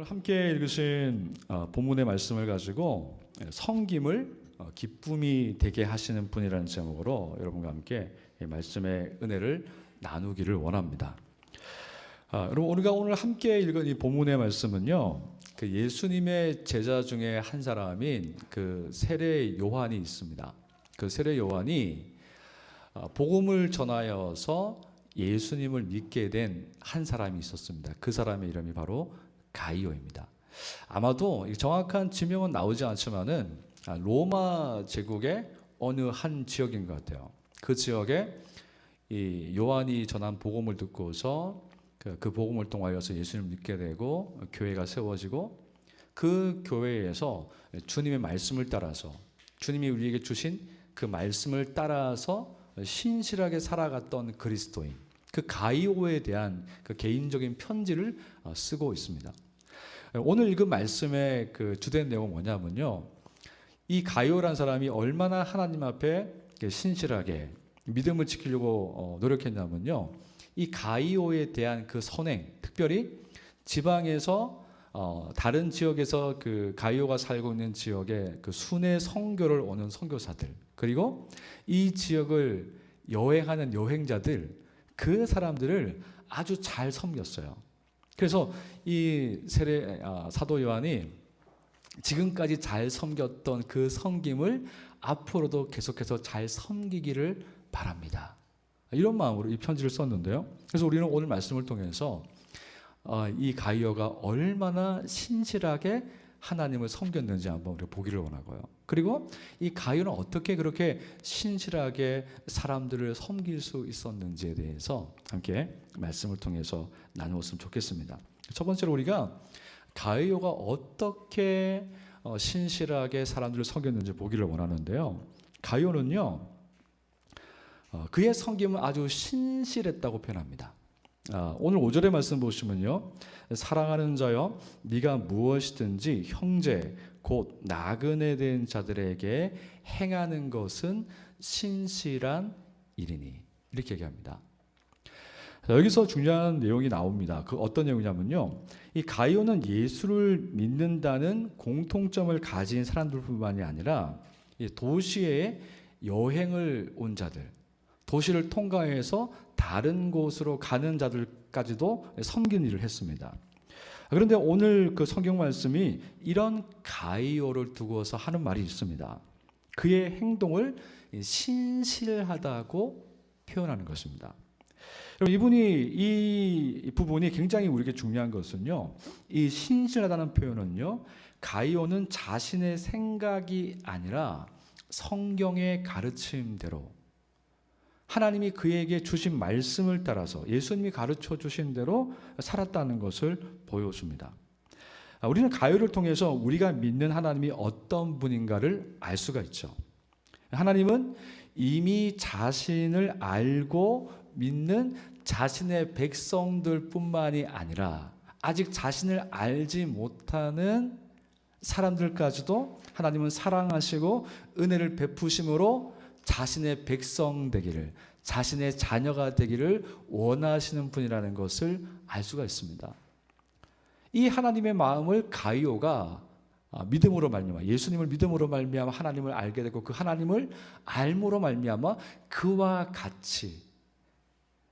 함께 읽으신 본문의 말씀을 가지고 섬김을 기쁨이 되게 하시는 분이라는 제목으로 여러분과 함께 말씀의 은혜를 나누기를 원합니다. 여러분, 우리가 오늘 함께 읽은 이 본문의 말씀은요, 그 예수님의 제자 중에 한 사람인 그 세례 요한이 있습니다. 그 세례 요한이 복음을 전하여서 예수님을 믿게 된 한 사람이 있었습니다. 그 사람의 이름이 바로 가이오입니다. 아마도 정확한 지명은 나오지 않지만은 로마 제국의 어느 한 지역인 것 같아요. 그 지역에 이 요한이 전한 복음을 듣고서 그 복음을 통하여서 예수님을 믿게 되고 교회가 세워지고 그 교회에서 주님의 말씀을 따라서 주님이 우리에게 주신 그 말씀을 따라서 신실하게 살아갔던 그리스도인, 그 가이오에 대한 그 개인적인 편지를 쓰고 있습니다. 오늘 읽은 말씀의 그 주된 내용은 뭐냐면요, 이 가이오라는 사람이 얼마나 하나님 앞에 신실하게 믿음을 지키려고 노력했냐면요, 이 가이오에 대한 그 선행, 특별히 지방에서 다른 지역에서 그 가이오가 살고 있는 지역의 그 순회 선교를 오는 선교사들, 그리고 이 지역을 여행하는 여행자들, 그 사람들을 아주 잘 섬겼어요. 그래서 이 사도 요한이 지금까지 잘 섬겼던 그 섬김을 앞으로도 계속해서 잘 섬기기를 바랍니다, 이런 마음으로 이 편지를 썼는데요. 그래서 우리는 오늘 말씀을 통해서 이 가이오가 얼마나 신실하게 하나님을 섬겼는지 한번 우리가 보기를 원하고요. 그리고 이 가이오는 어떻게 그렇게 신실하게 사람들을 섬길 수 있었는지에 대해서 함께 말씀을 통해서 나누었으면 좋겠습니다. 첫 번째로 우리가 가이오가 어떻게 신실하게 사람들을 섬겼는지 보기를 원하는데요. 가이오는요, 그의 섬김은 아주 신실했다고 표현합니다. 오늘 5절의 말씀 보시면요, 사랑하는 자여 네가 무엇이든지 형제 곧 나그네 된 자들에게 행하는 것은 신실한 일이니, 이렇게 얘기합니다. 여기서 중요한 내용이 나옵니다. 그 어떤 내용이냐면요, 이 가이오는 예수를 믿는다는 공통점을 가진 사람들뿐만이 아니라 도시에 여행을 온 자들, 도시를 통과해서 다른 곳으로 가는 자들까지도 섬기는 일을 했습니다. 그런데 오늘 그 성경 말씀이 이런 가이오를 두고서 하는 말이 있습니다. 그의 행동을 신실하다고 표현하는 것입니다. 이 부분이 굉장히 우리에게 중요한 것은요, 이 신실하다는 표현은요, 가이오는 자신의 생각이 아니라 성경의 가르침대로 하나님이 그에게 주신 말씀을 따라서 예수님이 가르쳐 주신 대로 살았다는 것을 보여줍니다. 우리는 가이오를 통해서 우리가 믿는 하나님이 어떤 분인가를 알 수가 있죠. 하나님은 이미 자신을 알고 믿는 자신의 백성들뿐만이 아니라 아직 자신을 알지 못하는 사람들까지도 하나님은 사랑하시고 은혜를 베푸심으로 자신의 백성 되기를, 자신의 자녀가 되기를 원하시는 분이라는 것을 알 수가 있습니다. 이 하나님의 마음을 가이오가 믿음으로 말미암아, 예수님을 믿음으로 말미암아 하나님을 알게 되고, 그 하나님을 알므로 말미암아 그와 같이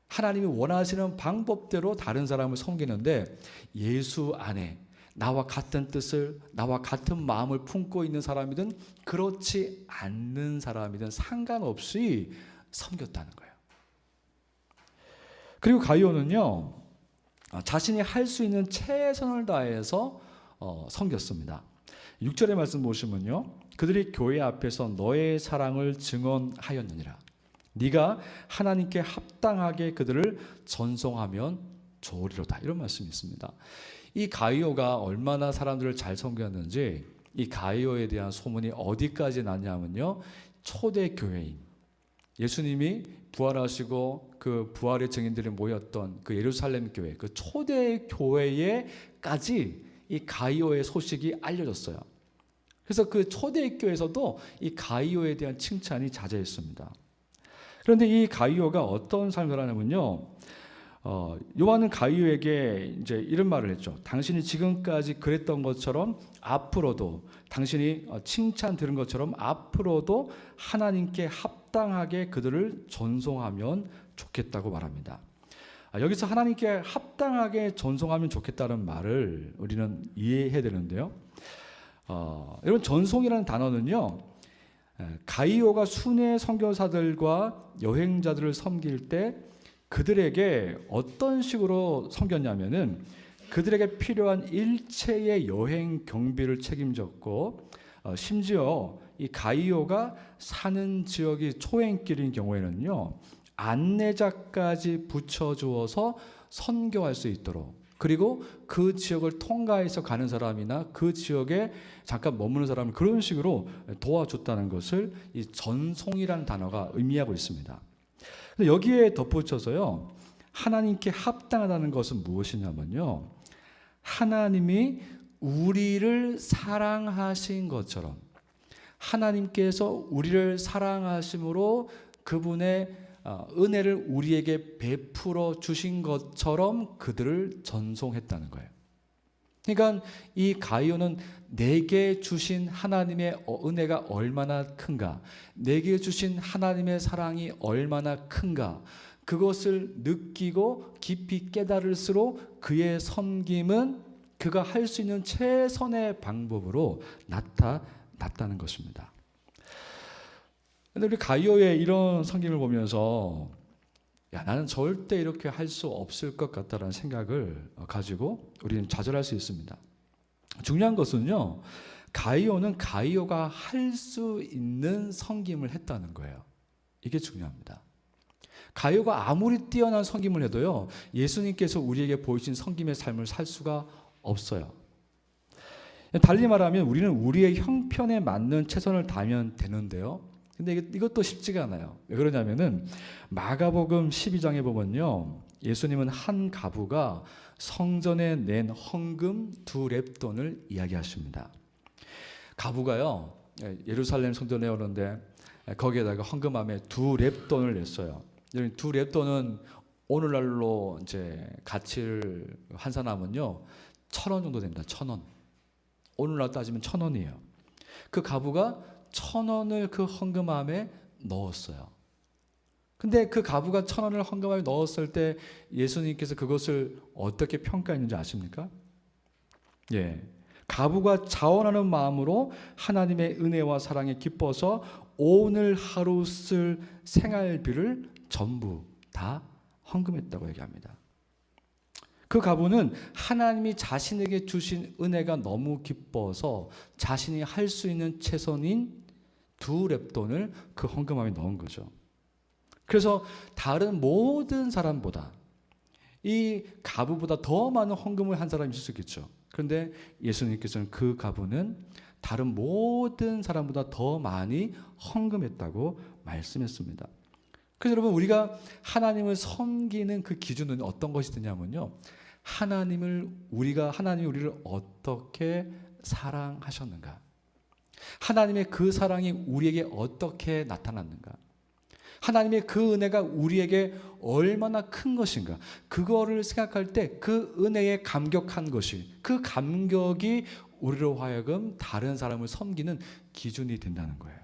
하나님이 원하시는 방법대로 다른 사람을 섬기는데, 예수 안에 나와 같은 뜻을, 나와 같은 마음을 품고 있는 사람이든 그렇지 않는 사람이든 상관없이 섬겼다는 거예요. 그리고 가이오는요, 자신이 할 수 있는 최선을 다해서 섬겼습니다. 6절의 말씀 보시면요, 그들이 교회 앞에서 너의 사랑을 증언하였느니라. 네가 하나님께 합당하게 그들을 전송하면 좋으리로다, 이런 말씀이 있습니다. 이 가이오가 얼마나 사람들을 잘 섬겼는지, 이 가이오에 대한 소문이 어디까지 났냐면요, 초대 교회인, 예수님이 부활하시고 그 부활의 증인들이 모였던 그 예루살렘 교회, 그 초대 교회에까지 이 가이오의 소식이 알려졌어요. 그래서 그 초대 교회에서도 이 가이오에 대한 칭찬이 자자했습니다. 그런데 이 가이오가 어떤 삶을 하냐면요, 요한은 가이오에게 이제 이런 말을 했죠. 당신이 지금까지 그랬던 것처럼 앞으로도 당신이 칭찬 들은 것처럼 앞으로도 하나님께 합당하게 그들을 전송하면 좋겠다고 말합니다. 여기서 하나님께 합당하게 전송하면 좋겠다는 말을 우리는 이해해야 되는데요. 여러분, 전송이라는 단어는요, 가이오가 순회 선교사들과 여행자들을 섬길 때 그들에게 어떤 식으로 섬겼냐면은 그들에게 필요한 일체의 여행 경비를 책임졌고, 심지어 이 가이오가 사는 지역이 초행길인 경우에는요, 안내자까지 붙여주어서 선교할 수 있도록, 그리고 그 지역을 통과해서 가는 사람이나 그 지역에 잠깐 머무는 사람을 그런 식으로 도와줬다는 것을 이 전송이라는 단어가 의미하고 있습니다. 여기에 덧붙여서요, 하나님께 합당하다는 것은 무엇이냐면요, 하나님이 우리를 사랑하신 것처럼, 하나님께서 우리를 사랑하심으로 그분의 은혜를 우리에게 베풀어 주신 것처럼 그들을 전송했다는 거예요. 그러니까 이 가이오는 내게 주신 하나님의 은혜가 얼마나 큰가, 내게 주신 하나님의 사랑이 얼마나 큰가, 그것을 느끼고 깊이 깨달을수록 그의 섬김은 그가 할 수 있는 최선의 방법으로 나타났다는 것입니다. 근데 우리 가이오의 이런 섬김을 보면서 나는 절대 이렇게 할 수 없을 것 같다라는 생각을 가지고 우리는 좌절할 수 있습니다. 중요한 것은요, 가이오는 가이오가 할 수 있는 섬김을 했다는 거예요. 이게 중요합니다. 가이오가 아무리 뛰어난 섬김을 해도요, 예수님께서 우리에게 보이신 섬김의 삶을 살 수가 없어요. 달리 말하면 우리는 우리의 형편에 맞는 최선을 다하면 되는데요, 근데 이것도 쉽지가 않아요. 왜 그러냐면은 마가복음 12장에 보면요, 예수님은 한 가부가 성전에 낸 헌금 2렙돈을 이야기하십니다. 가부가요, 예루살렘 성전에 오는데 거기에다가 헌금함에 2렙돈을 냈어요. 2렙돈은 오늘날로 이제 가치를 환산하면요, 1,000원 정도 됩니다. 1,000원. 오늘날 따지면 1,000원이에요. 그 가부가 1,000원을 그 헌금함에 넣었어요. 근데 그 가부가 1,000원을 헌금함에 넣었을 때 예수님께서 그것을 어떻게 평가했는지 아십니까? 예. 가부가 자원하는 마음으로 하나님의 은혜와 사랑에 기뻐서 오늘 하루 쓸 생활비를 전부 다 헌금했다고 얘기합니다. 그 가부는 하나님이 자신에게 주신 은혜가 너무 기뻐서 자신이 할 수 있는 최선인 2렙돈을 그 헌금함에 넣은 거죠. 그래서 다른 모든 사람보다 이 가부보다 더 많은 헌금을 한 사람이 있을 수 있겠죠. 그런데 예수님께서는 그 가부는 다른 모든 사람보다 더 많이 헌금했다고 말씀했습니다. 그래서 여러분, 우리가 하나님을 섬기는 그 기준은 어떤 것이 되냐면요, 하나님이 우리를 어떻게 사랑하셨는가, 하나님의 그 사랑이 우리에게 어떻게 나타났는가, 하나님의 그 은혜가 우리에게 얼마나 큰 것인가, 그거를 생각할 때 그 은혜에 감격한 것이, 그 감격이 우리로 하여금 다른 사람을 섬기는 기준이 된다는 거예요.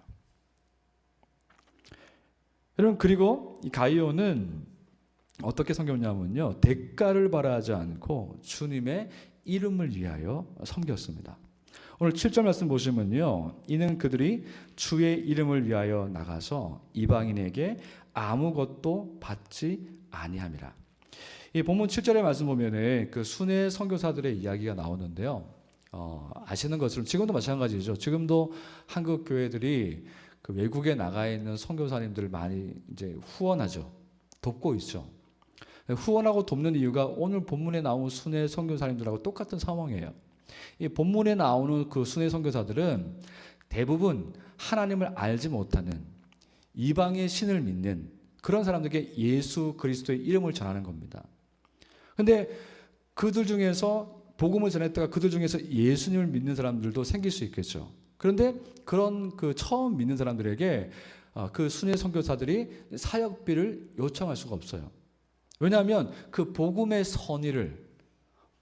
여러분, 그리고 이 가이오는 어떻게 섬겼냐면요, 대가를 바라지 않고 주님의 이름을 위하여 섬겼습니다. 오늘 7절 말씀 보시면요, 이는 그들이 주의 이름을 위하여 나가서 이방인에게 아무것도 받지 아니함이라. 이 본문 7절의 말씀 보면은 그 순회 선교사들의 이야기가 나오는데요, 아시는 것처럼 지금도 마찬가지죠. 지금도 한국 교회들이 그 외국에 나가 있는 선교사님들을 많이 이제 후원하죠. 돕고 있죠. 후원하고 돕는 이유가 오늘 본문에 나온 순회 선교사님들하고 똑같은 상황이에요. 이 본문에 나오는 그 순회 선교사들은 대부분 하나님을 알지 못하는 이방의 신을 믿는 그런 사람들에게 예수 그리스도의 이름을 전하는 겁니다. 근데 그들 중에서 복음을 전했다가 그들 중에서 예수님을 믿는 사람들도 생길 수 있겠죠. 그런데 그런 그 처음 믿는 사람들에게 그 순회 선교사들이 사역비를 요청할 수가 없어요. 왜냐하면 그 복음의 선의를,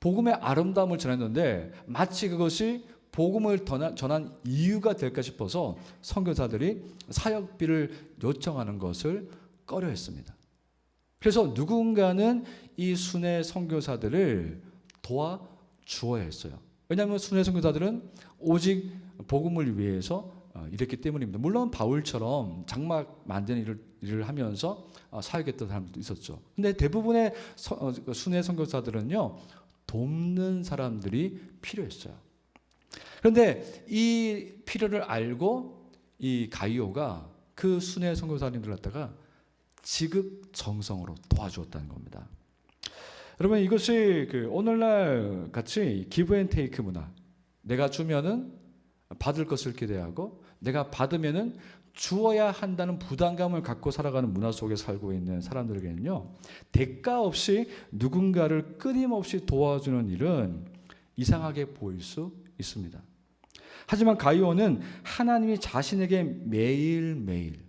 복음의 아름다움을 전했는데 마치 그것이 복음을 전한 이유가 될까 싶어서 선교사들이 사역비를 요청하는 것을 꺼려했습니다. 그래서 누군가는 이 순회 선교사들을 도와주어야 했어요. 왜냐하면 순회 선교사들은 오직 복음을 위해서 이랬기 때문입니다. 물론 바울처럼 장막 만드는 일을 하면서 사역했던 사람들도 있었죠. 근데 대부분의 순회 선교사들은요, 돕는 사람들이 필요했어요. 그런데 이 필요를 알고 이 가이오가 그 순회 선교사님들 갖다가 지극정성으로 도와주었다는 겁니다. 여러분, 이것이 오늘날 같이 기브 앤 테이크 문화, 내가 주면은 받을 것을 기대하고 내가 받으면은 주어야 한다는 부담감을 갖고 살아가는 문화 속에 살고 있는 사람들에게는요, 대가 없이 누군가를 끊임없이 도와주는 일은 이상하게 보일 수 있습니다. 하지만 가이오는 하나님이 자신에게 매일매일,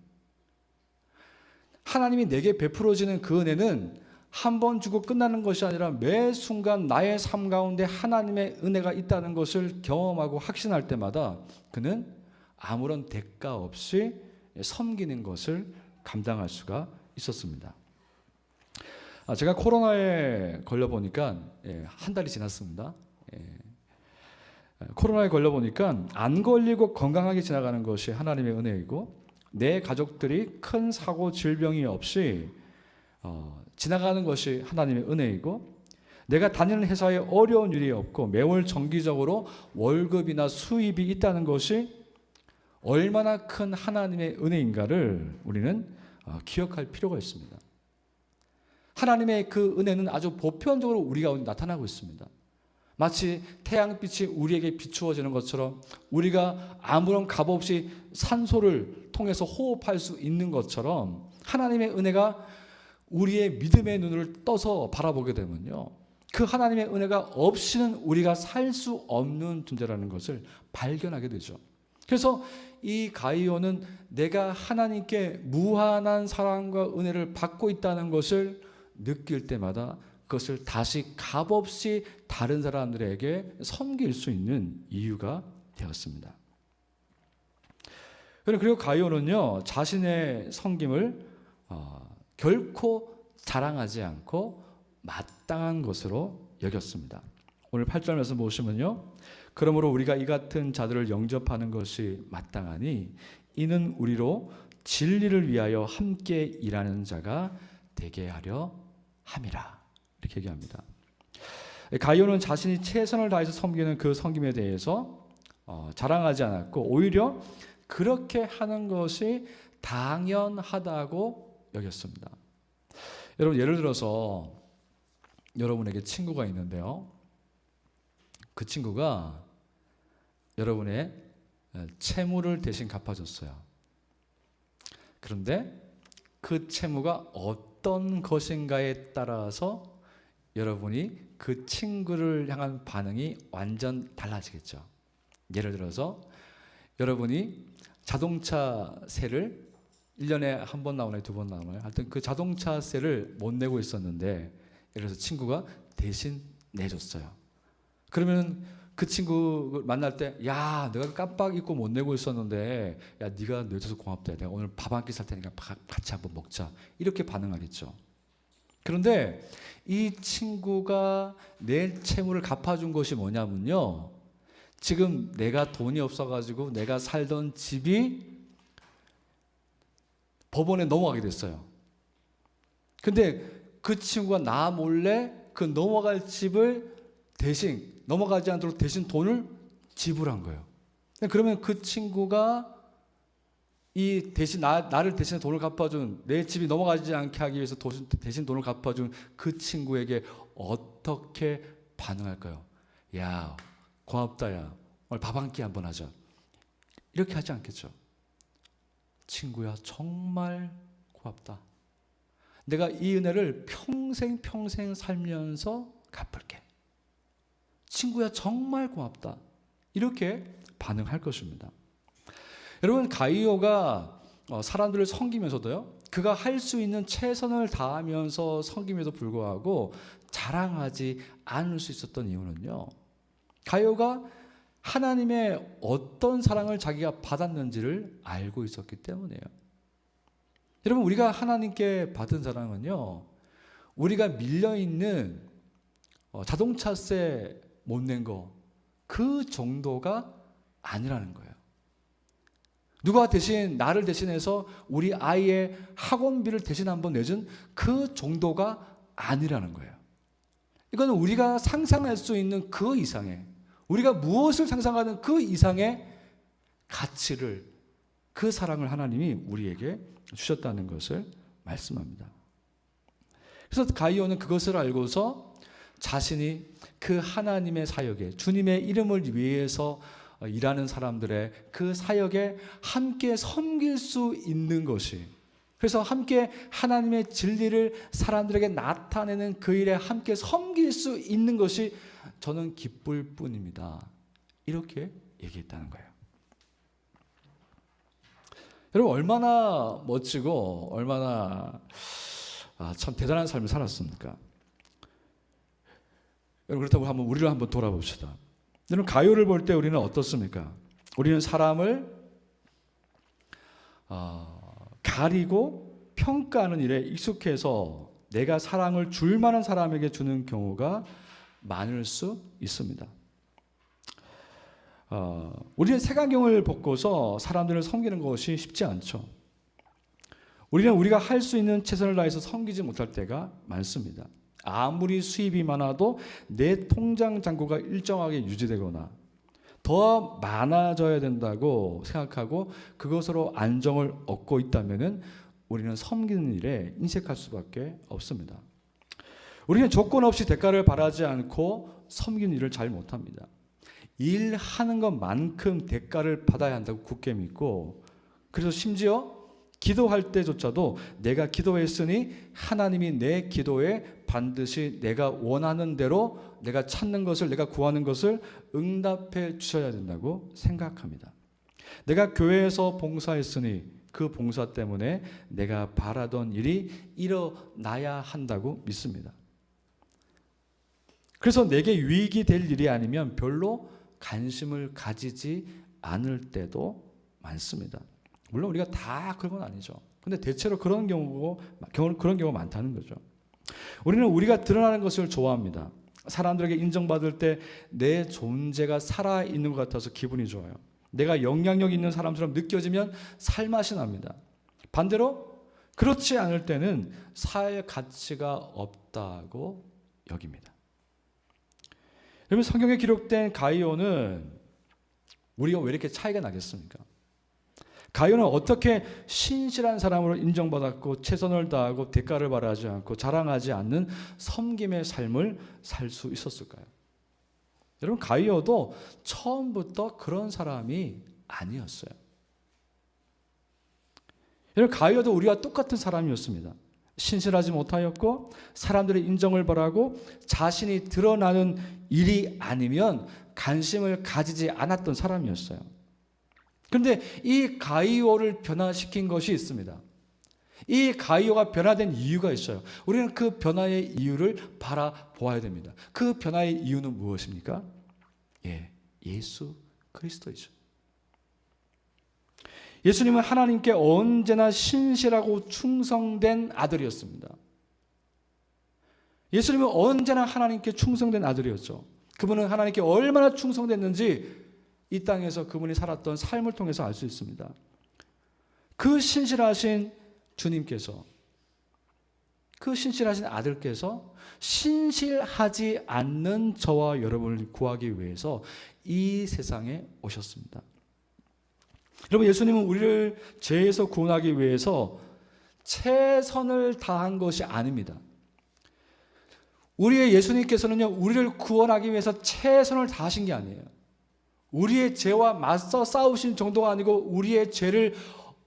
하나님이 내게 베풀어지는 그 은혜는 한 번 주고 끝나는 것이 아니라 매 순간 나의 삶 가운데 하나님의 은혜가 있다는 것을 경험하고 확신할 때마다 그는 아무런 대가 없이 섬기는 것을 감당할 수가 있었습니다. 제가 코로나에 걸려보니까 한 달이 지났습니다. 코로나에 걸려보니까 안 걸리고 건강하게 지나가는 것이 하나님의 은혜이고, 내 가족들이 큰 사고 질병이 없이 지나가는 것이 하나님의 은혜이고, 내가 다니는 회사에 어려운 일이 없고 매월 정기적으로 월급이나 수입이 있다는 것이 얼마나 큰 하나님의 은혜인가를 우리는 기억할 필요가 있습니다. 하나님의 그 은혜는 아주 보편적으로 우리 가운데 나타나고 있습니다. 마치 태양빛이 우리에게 비추어지는 것처럼, 우리가 아무런 값 없이 산소를 통해서 호흡할 수 있는 것처럼, 하나님의 은혜가 우리의 믿음의 눈을 떠서 바라보게 되면요, 그 하나님의 은혜가 없이는 우리가 살 수 없는 존재라는 것을 발견하게 되죠. 그래서 이 가이오는 내가 하나님께 무한한 사랑과 은혜를 받고 있다는 것을 느낄 때마다 그것을 다시 값없이 다른 사람들에게 섬길 수 있는 이유가 되었습니다. 그리고 가이오는요, 자신의 섬김을 결코 자랑하지 않고 마땅한 것으로 여겼습니다. 오늘 8절 말씀 보시면요, 그러므로 우리가 이 같은 자들을 영접하는 것이 마땅하니 이는 우리로 진리를 위하여 함께 일하는 자가 되게 하려 함이라, 이렇게 얘기합니다. 가이오는 자신이 최선을 다해서 섬기는 그 섬김에 대해서 자랑하지 않았고, 오히려 그렇게 하는 것이 당연하다고 여겼습니다. 여러분, 예를 들어서 여러분에게 친구가 있는데요, 그 친구가 여러분의 채무를 대신 갚아줬어요. 그런데 그 채무가 어떤 것인가에 따라서 여러분이 그 친구를 향한 반응이 완전 달라지겠죠. 예를 들어서 여러분이 자동차세를 1년에 한 번 나오나요? 2번 나오나요? 하여튼 그 자동차세를 못 내고 있었는데, 예를 들어서 친구가 대신 내줬어요. 그러면 그 친구 만날 때, 야, 내가 깜빡 잊고 못 내고 있었는데, 야, 네가 내줘서 고맙다. 내가 오늘 밥 한 끼 살 테니까 같이 한번 먹자. 이렇게 반응하겠죠. 그런데 이 친구가 내 채무를 갚아준 것이 뭐냐면요, 지금 내가 돈이 없어가지고 내가 살던 집이 법원에 넘어가게 됐어요. 근데 그 친구가 나 몰래 그 넘어갈 집을 대신, 넘어가지 않도록 대신 돈을 지불한 거예요. 그러면 그 친구가 이 대신 나를 대신에 돈을 갚아준, 내 집이 넘어가지 않게 하기 위해서 대신 돈을 갚아준 그 친구에게 어떻게 반응할까요? 야, 고맙다, 야, 오늘 밥 한 끼 한번 하자. 이렇게 하지 않겠죠. 친구야, 정말 고맙다. 내가 이 은혜를 평생 살면서 갚을게. 친구야, 정말 고맙다. 이렇게 반응할 것입니다. 여러분, 가이오가 사람들을 섬기면서도요, 그가 할 수 있는 최선을 다하면서 섬김에도 불구하고 자랑하지 않을 수 있었던 이유는요, 가룟가 하나님의 어떤 사랑을 자기가 받았는지를 알고 있었기 때문이에요. 여러분, 우리가 하나님께 받은 사랑은요, 우리가 밀려있는 자동차세 못 낸 거, 그 정도가 아니라는 거예요. 누가 대신 나를 대신해서 우리 아이의 학원비를 대신 한번 내준 그 정도가 아니라는 거예요. 이거는 우리가 상상할 수 있는 그 이상의, 우리가 무엇을 상상하는 그 이상의 가치를, 그 사랑을 하나님이 우리에게 주셨다는 것을 말씀합니다. 그래서 가룟은 그것을 알고서 자신이 그 하나님의 사역에, 주님의 이름을 위해서 일하는 사람들의 그 사역에 함께 섬길 수 있는 것이, 그래서 함께 하나님의 진리를 사람들에게 나타내는 그 일에 함께 섬길 수 있는 것이 저는 기쁠 뿐입니다. 이렇게 얘기했다는 거예요. 여러분, 얼마나 멋지고 얼마나 참 대단한 삶을 살았습니까? 여러분, 그렇다고 한번 우리를 한번 돌아봅시다. 여러분, 가룟을 볼 때 우리는 어떻습니까? 우리는 사람을 가리고 평가하는 일에 익숙해서 내가 사랑을 줄 만한 사람에게 주는 경우가 많을 수 있습니다. 우리는 색안경을 벗고서 사람들을 섬기는 것이 쉽지 않죠. 우리는 우리가 할 수 있는 최선을 다해서 섬기지 못할 때가 많습니다. 아무리 수입이 많아도 내 통장 잔고가 일정하게 유지되거나 더 많아져야 된다고 생각하고 그것으로 안정을 얻고 있다면 우리는 섬기는 일에 인색할 수밖에 없습니다. 우리는 조건 없이 대가를 바라지 않고 섬기는 일을 잘 못합니다. 일하는 것만큼 대가를 받아야 한다고 굳게 믿고, 그래서 심지어 기도할 때조차도 내가 기도했으니 하나님이 내 기도에 반드시 내가 원하는 대로 내가 찾는 것을, 내가 구하는 것을 응답해 주셔야 된다고 생각합니다. 내가 교회에서 봉사했으니 그 봉사 때문에 내가 바라던 일이 일어나야 한다고 믿습니다. 그래서 내게 유익이 될 일이 아니면 별로 관심을 가지지 않을 때도 많습니다. 물론 우리가 다 그런 건 아니죠. 근데 대체로 그런 경우가 많다는 거죠. 우리는 우리가 드러나는 것을 좋아합니다. 사람들에게 인정받을 때 내 존재가 살아있는 것 같아서 기분이 좋아요. 내가 영향력 있는 사람처럼 느껴지면 살맛이 납니다. 반대로 그렇지 않을 때는 살 가치가 없다고 여깁니다. 여러분, 성경에 기록된 가룟은 우리가 왜 이렇게 차이가 나겠습니까? 가룟은 어떻게 신실한 사람으로 인정받았고 최선을 다하고 대가를 바라지 않고 자랑하지 않는 섬김의 삶을 살 수 있었을까요? 여러분, 가룟도 처음부터 그런 사람이 아니었어요. 여러분, 가룟도 우리와 똑같은 사람이었습니다. 신실하지 못하였고 사람들의 인정을 바라고 자신이 드러나는 일이 아니면 관심을 가지지 않았던 사람이었어요. 그런데 이 가룟을 변화시킨 것이 있습니다. 이 가룟가 변화된 이유가 있어요. 우리는 그 변화의 이유를 바라보아야 됩니다. 그 변화의 이유는 무엇입니까? 예수 그리스도이죠. 예수님은 하나님께 언제나 신실하고 충성된 아들이었습니다. 예수님은 언제나 하나님께 충성된 아들이었죠. 그분은 하나님께 얼마나 충성됐는지 이 땅에서 그분이 살았던 삶을 통해서 알 수 있습니다. 그 신실하신 주님께서, 그 신실하신 아들께서 신실하지 않는 저와 여러분을 구하기 위해서 이 세상에 오셨습니다. 여러분, 예수님은 우리를 죄에서 구원하기 위해서 최선을 다한 것이 아닙니다. 우리의 예수님께서는요, 우리를 구원하기 위해서 최선을 다하신 게 아니에요. 우리의 죄와 맞서 싸우신 정도가 아니고 우리의 죄를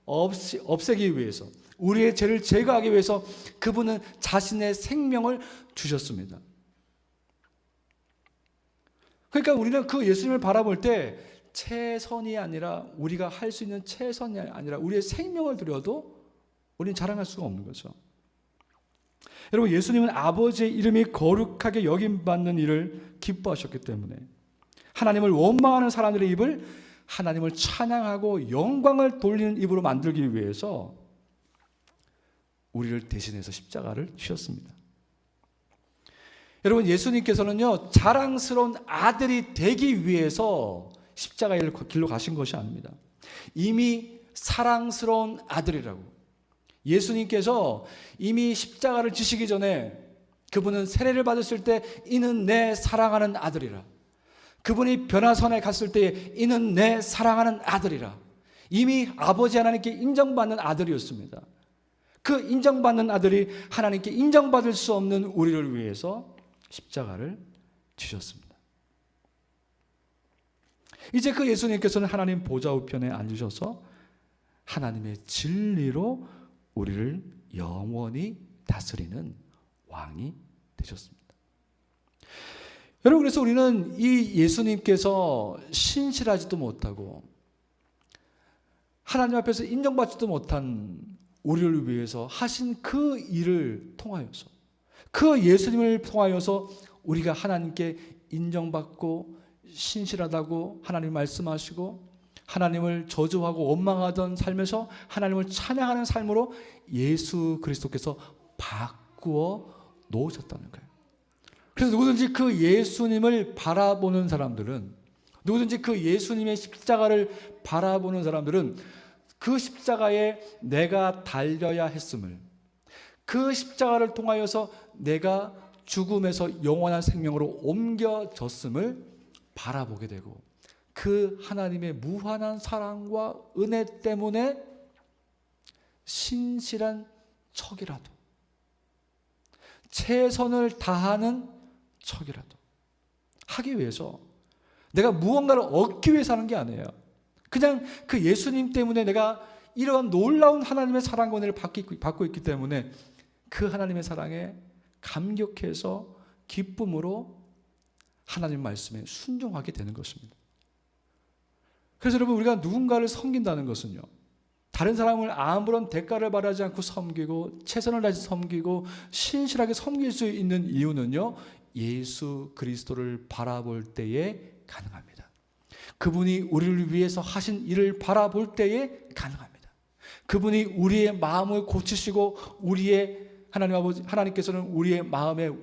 없애기 위해서, 우리의 죄를 제거하기 위해서 그분은 자신의 생명을 주셨습니다. 그러니까 우리는 그 예수님을 바라볼 때 최선이 아니라, 우리가 할 수 있는 최선이 아니라 우리의 생명을 드려도 우리는 자랑할 수가 없는 거죠. 여러분, 예수님은 아버지의 이름이 거룩하게 여김받는 일을 기뻐하셨기 때문에 하나님을 원망하는 사람들의 입을 하나님을 찬양하고 영광을 돌리는 입으로 만들기 위해서 우리를 대신해서 십자가를 지셨습니다. 여러분, 예수님께서는요, 자랑스러운 아들이 되기 위해서 십자가의 길로 가신 것이 아닙니다. 이미 사랑스러운 아들이라고. 예수님께서 이미 십자가를 지시기 전에 그분은 세례를 받으실 때 이는 내 사랑하는 아들이라. 그분이 변화선에 갔을 때 이는 내 사랑하는 아들이라. 이미 아버지 하나님께 인정받는 아들이었습니다. 그 인정받는 아들이 하나님께 인정받을 수 없는 우리를 위해서 십자가를 지셨습니다. 이제 그 예수님께서는 하나님 보좌 우편에 앉으셔서 하나님의 진리로 우리를 영원히 다스리는 왕이 되셨습니다. 여러분, 그래서 우리는 이 예수님께서 신실하지도 못하고 하나님 앞에서 인정받지도 못한 우리를 위해서 하신 그 일을 통하여서, 그 예수님을 통하여서 우리가 하나님께 인정받고 신실하다고 하나님 말씀하시고 하나님을 저주하고 원망하던 삶에서 하나님을 찬양하는 삶으로 예수 그리스도께서 바꾸어 놓으셨다는 거예요. 그래서 누구든지 그 예수님을 바라보는 사람들은, 누구든지 그 예수님의 십자가를 바라보는 사람들은 그 십자가에 내가 달려야 했음을, 그 십자가를 통하여서 내가 죽음에서 영원한 생명으로 옮겨졌음을 바라보게 되고, 그 하나님의 무한한 사랑과 은혜 때문에 신실한 척이라도, 최선을 다하는 척이라도 하기 위해서, 내가 무언가를 얻기 위해서 하는 게 아니에요. 그냥 그 예수님 때문에 내가 이러한 놀라운 하나님의 사랑과 은혜를 받고 있기 때문에 그 하나님의 사랑에 감격해서 기쁨으로 하나님 말씀에 순종하게 되는 것입니다. 그래서 여러분, 우리가 누군가를 섬긴다는 것은요, 다른 사람을 아무런 대가를 바라지 않고 섬기고 최선을 다해서 섬기고 신실하게 섬길 수 있는 이유는요, 예수 그리스도를 바라볼 때에 가능합니다. 그분이 우리를 위해서 하신 일을 바라볼 때에 가능합니다. 그분이 우리의 마음을 고치시고 우리의 하나님 아버지, 하나님께서는 우리의 마음의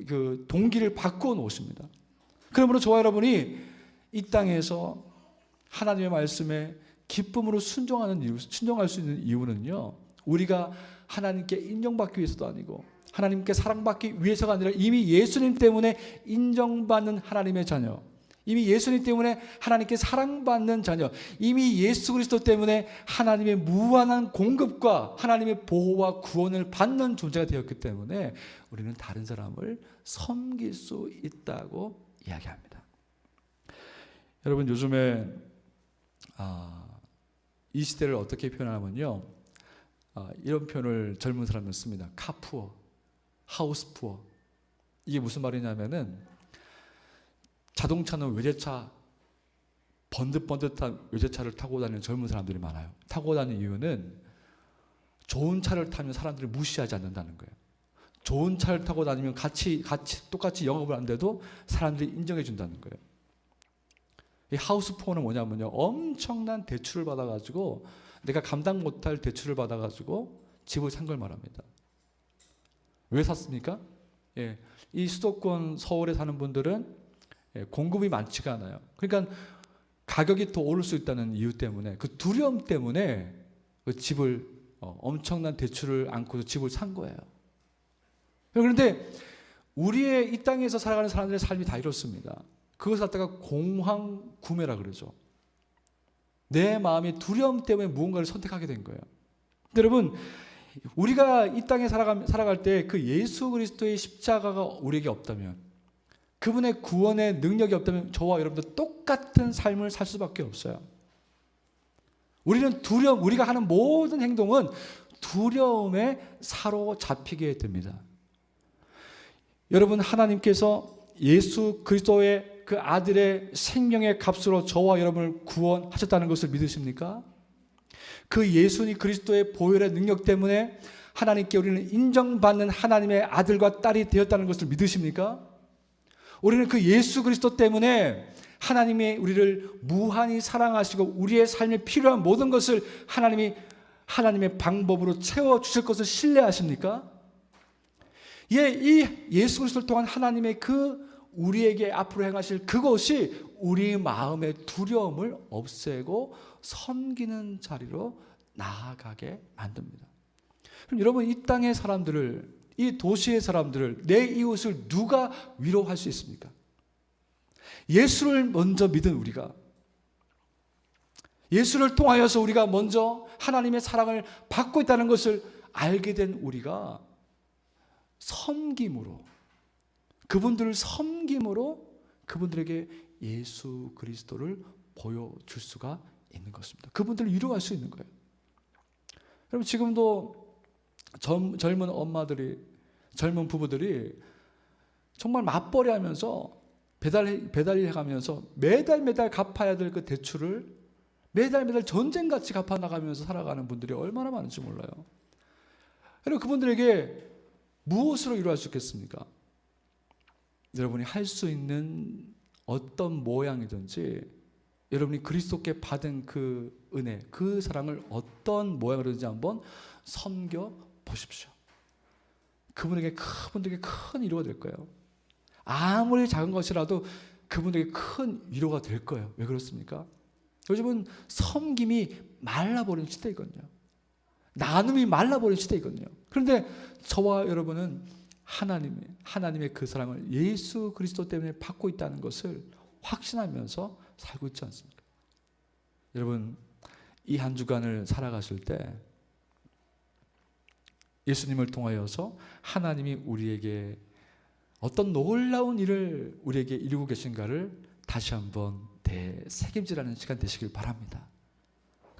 그 동기를 바꾸어 놓으십니다. 그러므로 저와 여러분이 이 땅에서 하나님의 말씀에 기쁨으로 순종할 수 있는 이유는요, 우리가 하나님께 인정받기 위해서도 아니고 하나님께 사랑받기 위해서가 아니라 이미 예수님 때문에 인정받는 하나님의 자녀, 이미 예수님 때문에 하나님께 사랑받는 자녀, 이미 예수 그리스도 때문에 하나님의 무한한 공급과 하나님의 보호와 구원을 받는 존재가 되었기 때문에 우리는 다른 사람을 섬길 수 있다고 이야기합니다. 여러분, 요즘에 이 시대를 어떻게 표현하면요, 이런 표현을 젊은 사람들 씁니다. 카푸어, 하우스푸어. 이게 무슨 말이냐면은 자동차는 외제차, 번듯번듯한 외제차를 타고 다니는 젊은 사람들이 많아요. 타고 다니는 이유는 좋은 차를 타면 사람들이 무시하지 않는다는 거예요. 좋은 차를 타고 다니면 똑같이 영업을 하는데도 사람들이 인정해 준다는 거예요. 이 하우스푸어는 뭐냐면요, 엄청난 대출을 받아가지고 내가 감당 못할 대출을 받아가지고 집을 산 걸 말합니다. 왜 샀습니까? 이 수도권 서울에 사는 분들은 공급이 많지가 않아요. 그러니까 가격이 더 오를 수 있다는 이유 때문에, 그 두려움 때문에 그 집을 엄청난 대출을 안고 집을 산 거예요. 그런데 우리의 이 땅에서 살아가는 사람들의 삶이 다 이렇습니다. 그것을 갖다가 공황 구매라 그러죠. 내 마음의 두려움 때문에 무언가를 선택하게 된 거예요. 여러분, 우리가 이 땅에 살아갈 때 그 예수 그리스도의 십자가가 우리에게 없다면, 그분의 구원의 능력이 없다면 저와 여러분도 똑같은 삶을 살 수밖에 없어요. 우리는 우리가 하는 모든 행동은 두려움에 사로잡히게 됩니다. 여러분, 하나님께서 예수 그리스도의 그 아들의 생명의 값으로 저와 여러분을 구원하셨다는 것을 믿으십니까? 그 예수님 그리스도의 보혈의 능력 때문에 하나님께 우리는 인정받는 하나님의 아들과 딸이 되었다는 것을 믿으십니까? 우리는 그 예수 그리스도 때문에 하나님이 우리를 무한히 사랑하시고 우리의 삶에 필요한 모든 것을 하나님의 방법으로 채워주실 것을 신뢰하십니까? 이 예수 그리스도를 통한 하나님의 우리에게 앞으로 행하실 그것이 우리 마음의 두려움을 없애고 섬기는 자리로 나아가게 만듭니다. 그럼 여러분, 이 땅의 사람들을, 이 도시의 사람들을, 내 이웃을 누가 위로할 수 있습니까? 예수를 먼저 믿은 우리가, 예수를 통하여서 우리가 먼저 하나님의 사랑을 받고 있다는 것을 알게 된 우리가 섬김으로, 그분들을 섬김으로 그분들에게 예수 그리스도를 보여줄 수가 있는 것입니다. 그분들을 위로할 수 있는 거예요. 여러분, 지금도 젊은 엄마들이, 젊은 부부들이 정말 맞벌이 하면서 배달일 해가면서 매달 갚아야 될 그 대출을 매달 전쟁같이 갚아나가면서 살아가는 분들이 얼마나 많은지 몰라요. 여러분, 그분들에게 무엇으로 위로할 수 있겠습니까? 여러분이 할 수 있는 어떤 모양이든지, 여러분이 그리스도께 받은 그 은혜, 그 사랑을 어떤 모양으로든지 한번 섬겨 보십시오. 그분들에게 큰 위로가 될 거예요. 아무리 작은 것이라도 그분들에게 큰 위로가 될 거예요. 왜 그렇습니까? 요즘은 섬김이 말라버린 시대이거든요. 나눔이 말라버린 시대이거든요. 그런데 저와 여러분은 하나님의 그 사랑을 예수 그리스도 때문에 받고 있다는 것을 확신하면서 살고 있지 않습니까? 여러분, 이 한 주간을 살아가실 때 예수님을 통하여서 하나님이 우리에게 어떤 놀라운 일을 우리에게 이루고 계신가를 다시 한번 되새김질하는 시간 되시길 바랍니다.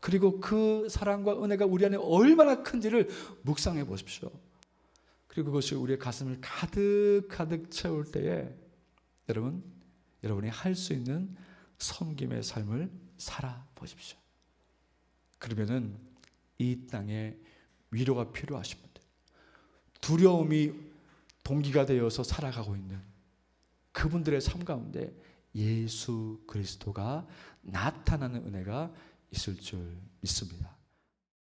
그리고 그 사랑과 은혜가 우리 안에 얼마나 큰지를 묵상해 보십시오. 그리고 그것이 우리의 가슴을 가득 채울 때에 여러분이 할 수 있는 섬김의 삶을 살아보십시오. 그러면은 이 땅에 위로가 필요하신 분들, 두려움이 동기가 되어서 살아가고 있는 그분들의 삶 가운데 예수 그리스도가 나타나는 은혜가 있을 줄 믿습니다.